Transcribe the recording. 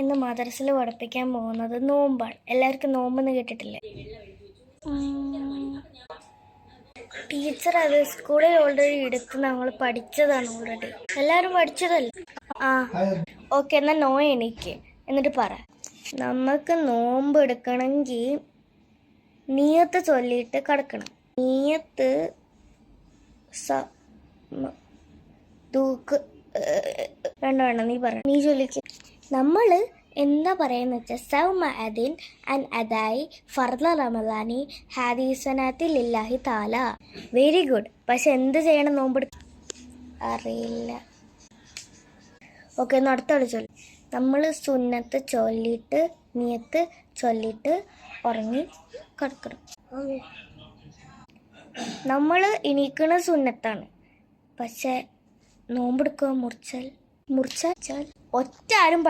ഇന്ന് മദ്രസയിൽ പഠിപ്പിക്കാൻ പോകുന്നത് നോമ്പാണ്. എല്ലാവർക്കും നോമ്പെന്ന് കേട്ടിട്ടില്ലേ? ടീച്ചർ അത് സ്കൂളിൽ ഓൾറെഡി എടുത്ത് നമ്മൾ പഠിച്ചതാണ്. ഓൾറെഡി എല്ലാവരും പഠിച്ചതല്ലേ. ഓക്കെ, എന്നാൽ നോ എനിക്ക് എന്നിട്ട് പറ. നമുക്ക് നോമ്പ് എടുക്കണമെങ്കിൽ നിയത്ത് ചൊല്ലിയിട്ട് കിടക്കണം. നിയത്ത് വേണ്ട നീ പറ, നീ ചൊല്ലിക്ക്. നമ്മൾ എന്താ പറയുന്ന വെച്ചാൽ സൗമ അദിൻ അൻ അദായി ഫർദ റമദാനി ഹാദീസനാത്തി ലില്ലാഹി താല. Very good. പക്ഷെ എന്ത് ചെയ്യണം നോമ്പെടുക്ക അറിയില്ല. ഓക്കെ, ഒന്ന് അടുത്തോടെ ചൊല്ലി. നമ്മൾ സുന്നത്ത് ചൊല്ലിയിട്ട് നിയത്ത് ചൊല്ലിയിട്ട് ഉറങ്ങി കിടക്കണം. നമ്മൾ എണീക്കണ സുന്നത്താണ്. പക്ഷെ നോമ്പെടുക്കുക മുറിച്ചാൽ ഒറ്റ ആരും